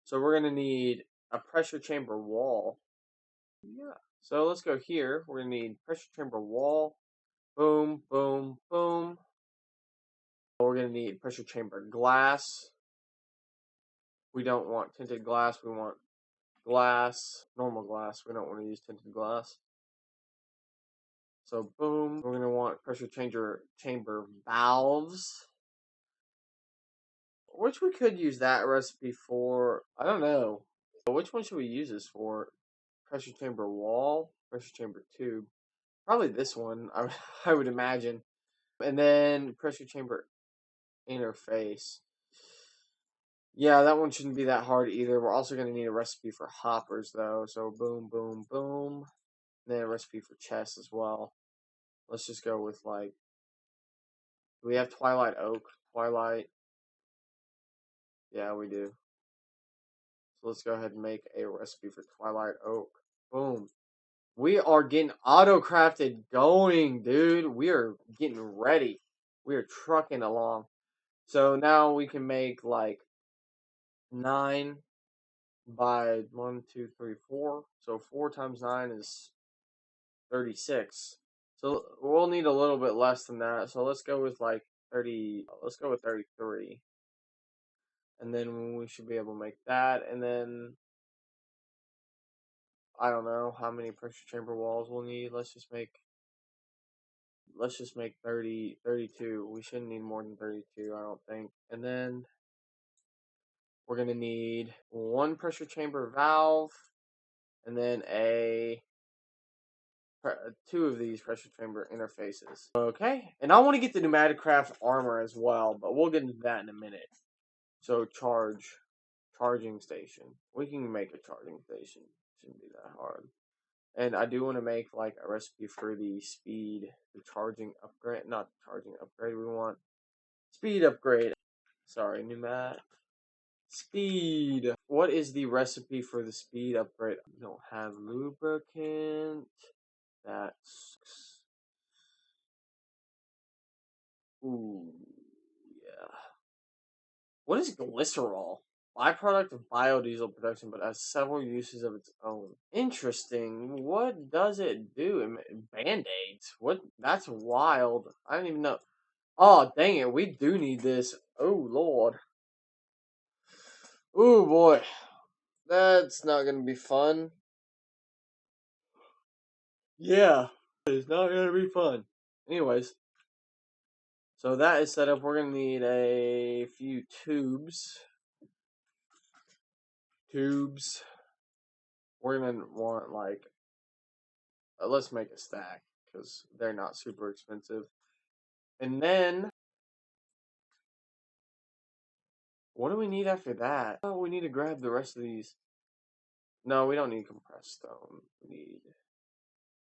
So we're gonna need a pressure chamber wall. Yeah. So let's go here. We're gonna need pressure chamber wall. Boom, boom, boom. We're gonna need pressure chamber glass. We don't want tinted glass. We want glass, normal glass. We don't want to use tinted glass. So boom, we're gonna want pressure chamber valves, which we could use that recipe for. I don't know. Which one should we use this for? Pressure chamber wall, pressure chamber tube. Probably this one, I would imagine. And then pressure chamber interface. Yeah, that one shouldn't be that hard either. We're also going to need a recipe for hoppers, though. So boom, boom, boom. And then a recipe for chests as well. Let's just go with, like, do we have Twilight Oak? Twilight. Yeah, we do. So let's go ahead and make a recipe for Twilight Oak. Boom. We are getting autocrafted going, dude. We are getting ready. We are trucking along. So now we can make, like, 9 by 1, 2, 3, 4. So 4 times 9 is 36. So we'll need a little bit less than that. So let's go with like 30. Let's go with 33. And then we should be able to make that. And then I don't know how many pressure chamber walls we'll need. Let's just make 32. We shouldn't need more than 32, I don't think. And then we're going to need 1 pressure chamber valve, and then 2 of these pressure chamber interfaces. Okay, and I want to get the pneumatic craft armor as well, but we'll get into that in a minute. So charging station. We can make a charging station. Shouldn't be that hard. And I do want to make like a recipe for the charging upgrade. Not charging upgrade. We want speed upgrade. Sorry, pneumatic. Speed. What is the recipe for the speed upgrade? We don't have lubricant. That's... Ooh, yeah. What is glycerol? Byproduct of biodiesel production, but has several uses of its own. Interesting. What does it do? Band-aids? What? That's wild. I don't even know. Oh, dang it. We do need this. Oh, Lord. Oh, boy. That's not going to be fun. Yeah. It's not going to be fun. Anyways. So that is set up. We're going to need a few tubes. We're going to want, like, let's make a stack, because they're not super expensive. And then, what do we need after that? Oh, we need to grab the rest of these. No, we don't need compressed stone. We need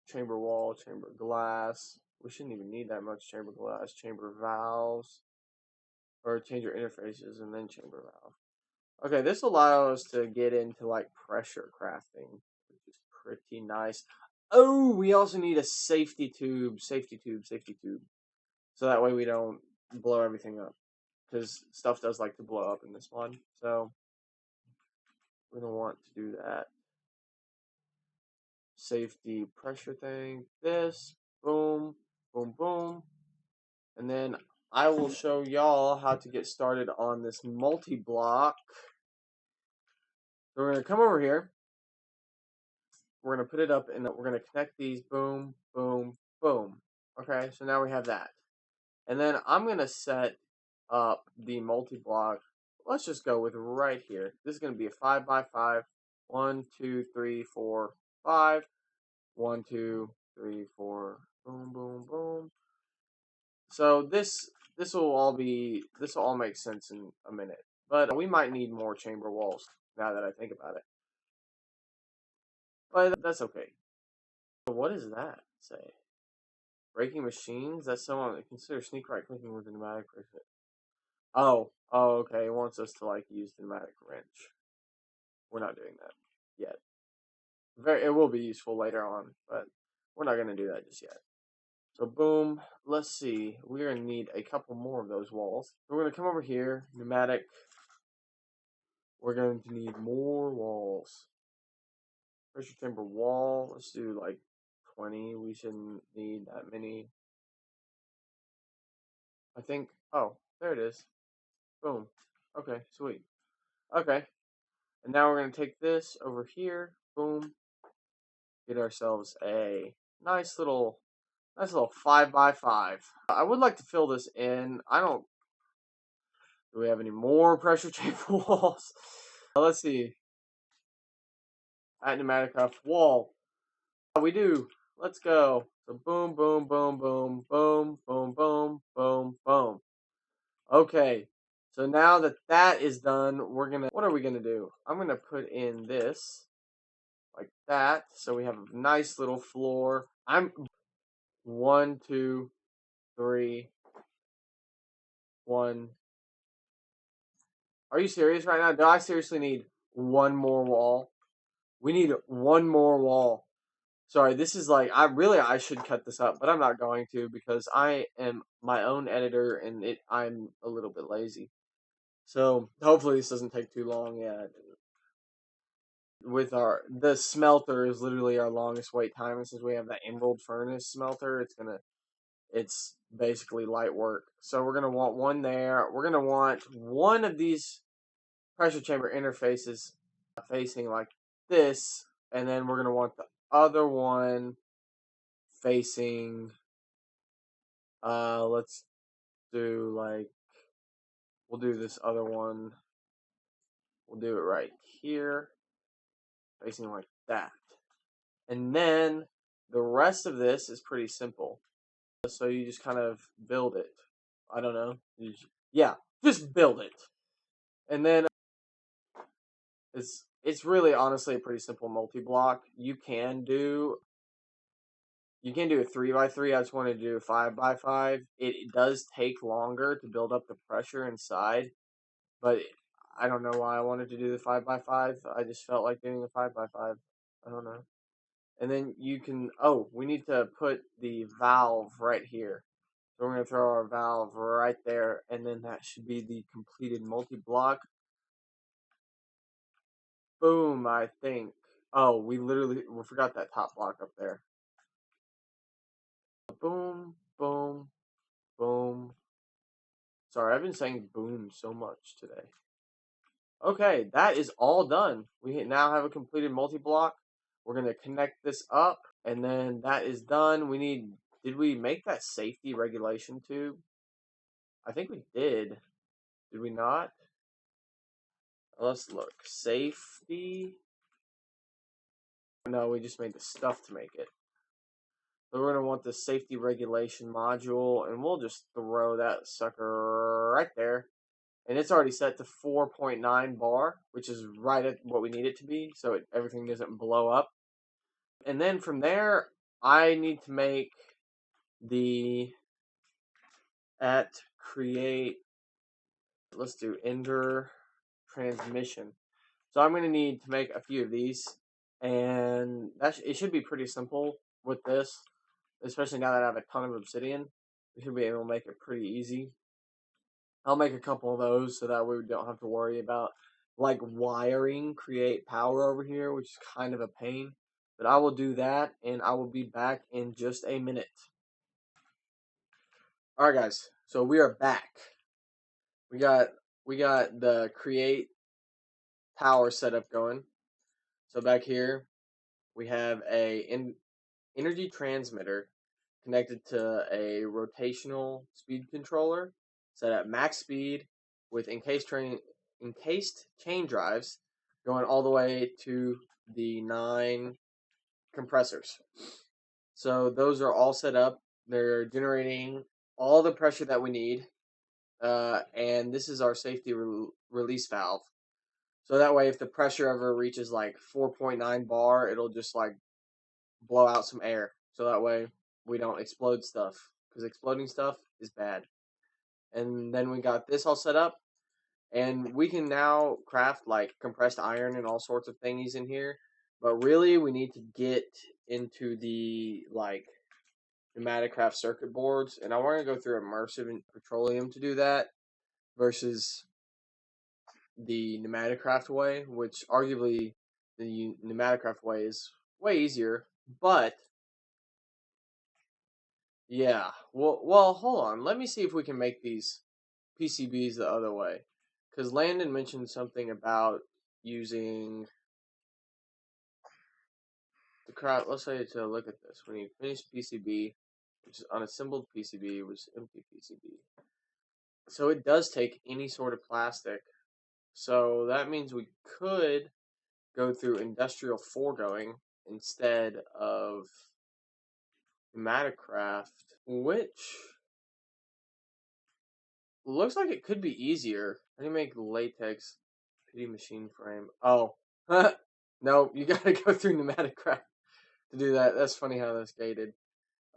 chamber wall, chamber glass. We shouldn't even need that much chamber glass. Chamber valves. or change your interfaces and then chamber valve. Okay, this allows us to get into like pressure crafting, which is pretty nice. Oh, we also need a safety tube. So that way we don't blow everything up. Because stuff does like to blow up in this one. So we don't want to do that. Safety pressure thing. This. Boom. Boom, boom. And then I will show y'all how to get started on this multi-block. So we're going to come over here. We're going to put it up and we're going to connect these. Boom, boom, boom. Okay, so now we have that. And then I'm going to set up the multi-block. Let's just go with right here. This is going to be a 5x5. 1, 2, 3, 4, 5. 1, 2, 3, 4. Boom, boom, boom. So this will all make sense in a minute. But we might need more chamber walls now that I think about it. But that's okay. What does that say? Breaking machines? That's someone that consider sneak right clicking with a pneumatic wrench. Oh, okay. It wants us to like use the pneumatic wrench. We're not doing that yet. It will be useful later on, but we're not going to do that just yet. So boom, let's see. We're going to need a couple more of those walls. We're going to come over here, pneumatic. We're going to need more walls. Pressure chamber wall. Let's do like 20. We shouldn't need that many. I think, oh, there it is. Boom. Okay, sweet. Okay. And now we're going to take this over here. Boom. Get ourselves a nice little 5x5. I would like to fill this in. Do we have any more pressure chamber walls? Let's see. At pneumatic craft wall. We do. Let's go. So boom, boom, boom, boom, boom, boom, boom, boom, boom. Okay. So now that that is done, what are we gonna do? I'm gonna put in this like that, so we have a nice little floor. 1, 2, 3, 1. Are you serious right now? Do I seriously need one more wall? We need one more wall. Sorry, this is like, I should cut this up, but I'm not going to because I am my own editor and I'm a little bit lazy. So hopefully this doesn't take too long. Yeah. With the smelter is literally our longest wait time, and since we have that emerald furnace smelter, it's basically light work. So we're gonna want one there. We're gonna want one of these pressure chamber interfaces facing like this, and then we're gonna want the other one facing let's do like, we'll do this other one, we'll do it right here facing like that, and then the rest of this is pretty simple. So you just kind of build it. I don't know. Yeah, just build it. And then it's really honestly a pretty simple multi-block. You can do a 3x3. I just wanted to do a 5x5. It does take longer to build up the pressure inside, but I don't know why I wanted to do the 5x5. I just felt like doing a 5x5. I don't know. And then you can, we need to put the valve right here. So we're going to throw our valve right there, and then that should be the completed multi-block. Boom, I think. Oh, we forgot that top block up there. Boom, boom, boom. Sorry, I've been saying boom so much today. Okay, that is all done. We now have a completed multi-block. We're going to connect this up, and then that is done. Did we make that safety regulation tube? I think we did. Did we not? Let's look. Safety. No, we just made the stuff to make it. So we're going to want the safety regulation module, and we'll just throw that sucker right there. And it's already set to 4.9 bar, which is right at what we need it to be, so everything doesn't blow up. And then from there, I need to make the create let's do ender transmission. So I'm going to need to make a few of these, and it should be pretty simple with this, especially now that I have a ton of obsidian. We should be able to make it pretty easy. I'll make a couple of those so that way we don't have to worry about like wiring create power over here, which is kind of a pain. But I will do that, and I will be back in just a minute. All right, guys. So we are back. We got the create power setup going. So back here we have a energy transmitter connected to a rotational speed controller set at max speed with encased chain drives going all the way to the 9 compressors. So those are all set up. They're generating all the pressure that we need. And this is our safety release valve. So that way if the pressure ever reaches like 4.9 bar, it'll just like blow out some air. So that way we don't explode stuff, because exploding stuff is bad. And then we got this all set up, and we can now craft like compressed iron and all sorts of thingies in here. But really we need to get into the like pneumatic craft circuit boards, and I want to go through immersive and petroleum to do that versus the pneumatic craft way, which arguably the pneumatic craft way is way easier. But yeah, well, hold on. Let me see if we can make these PCBs the other way, because Landon mentioned something about using the craft. Let's say to look at this when you finish PCB, which is unassembled PCB, which is empty PCB. So it does take any sort of plastic. So that means we could go through industrial foregoing instead of pneumatic craft, which looks like it could be easier. How do you make latex PD machine frame? Oh, no, you gotta go through pneumatic craft to do that. That's funny how that's gated.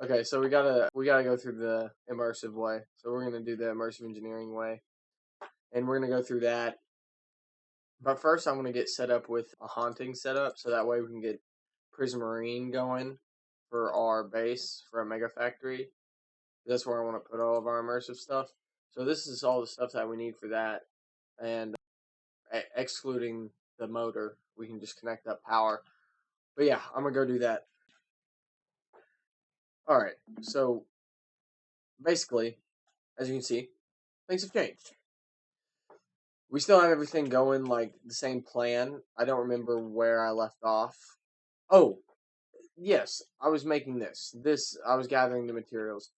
Okay, so we gotta go through the immersive way. So we're gonna do the immersive engineering way, and we're gonna go through that. But first, I'm gonna get set up with a haunting setup, so that way we can get Prismarine going for our base for a mega factory. That's where I want to put all of our immersive stuff. So this is all the stuff that we need for that, and excluding the motor, we can just connect up power. But yeah, I'm gonna go do that. All right. So basically, as you can see, things have changed. We still have everything going like the same plan. I don't remember where I left off. Oh, yes, I was making this. I was gathering the materials.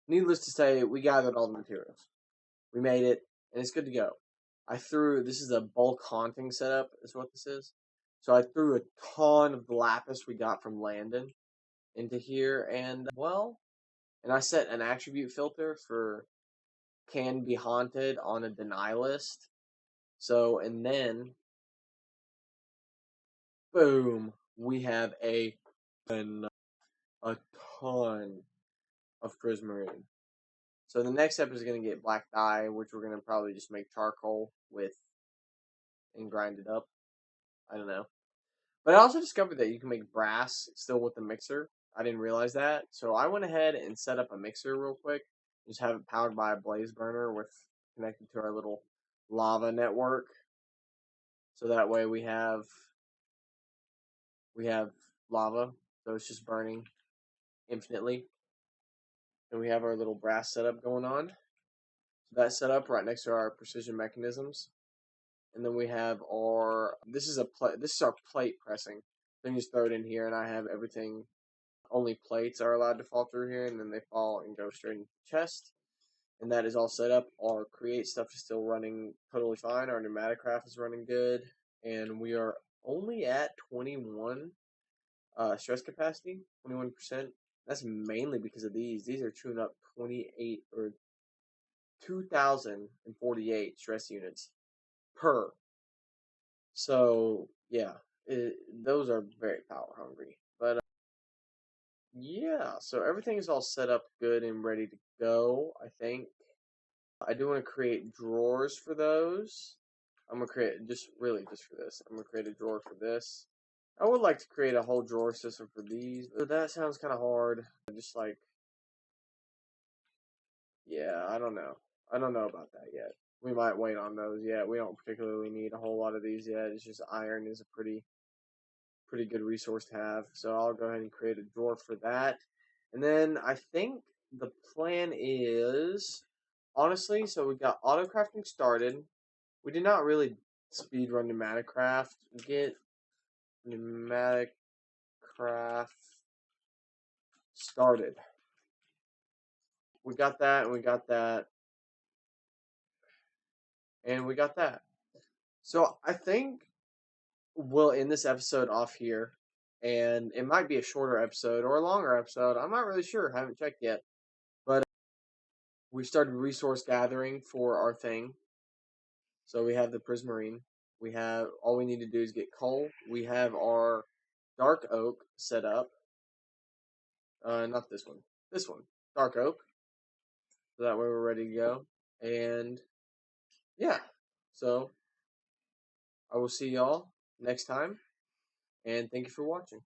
Needless to say, we gathered all the materials. We made it, and it's good to go. This is a bulk haunting setup, is what this is. So I threw a ton of the lapis we got from Landon into here, and I set an attribute filter for can be haunted on a deny list. So, and then, boom, we have a ton of prismarine. So the next step is going to get black dye, which we're going to probably just make charcoal with and grind it up. I don't know. But I also discovered that you can make brass still with the mixer. I didn't realize that. So I went ahead and set up a mixer real quick. Just have it powered by a blaze burner with connected to our little lava network. So that way we have lava. So it's just burning infinitely. And we have our little brass setup going on. So that's set up right next to our precision mechanisms. And then we have our this is our plate pressing. Then you just throw it in here, and I have everything. Only plates are allowed to fall through here, and then they fall and go straight into the chest. And that is all set up. Our create stuff is still running totally fine. Our pneumatic craft is running good, and we are only at 21 stress capacity, 21%. That's mainly because of these. These are chewing up 28 or 2,048 stress units per. So yeah, those are very power hungry. But yeah, so everything is all set up good and ready to go, I think. I do want to create drawers for those. I'm going to create, just for this, I'm going to create a drawer for this. I would like to create a whole drawer system for these, but that sounds kind of hard. Just like, yeah, I don't know. I don't know about that yet. We might wait on those yet. We don't particularly need a whole lot of these yet. It's just iron is a pretty good resource to have. So I'll go ahead and create a drawer for that. And then I think the plan is, honestly, so we got autocrafting started. We did not really speed run pneumatic craft. Get pneumatic craft started. We got that, and we got that, and we got that. So I think we'll end this episode off here, and it might be a shorter episode or a longer episode. I'm not really sure. I haven't checked yet, but we started resource gathering for our thing. So we have the prismarine. We have all we need to do is get coal. We have our dark oak set up. Not this one. This one, dark oak. So that way we're ready to go. And yeah, so I will see y'all next time. And thank you for watching.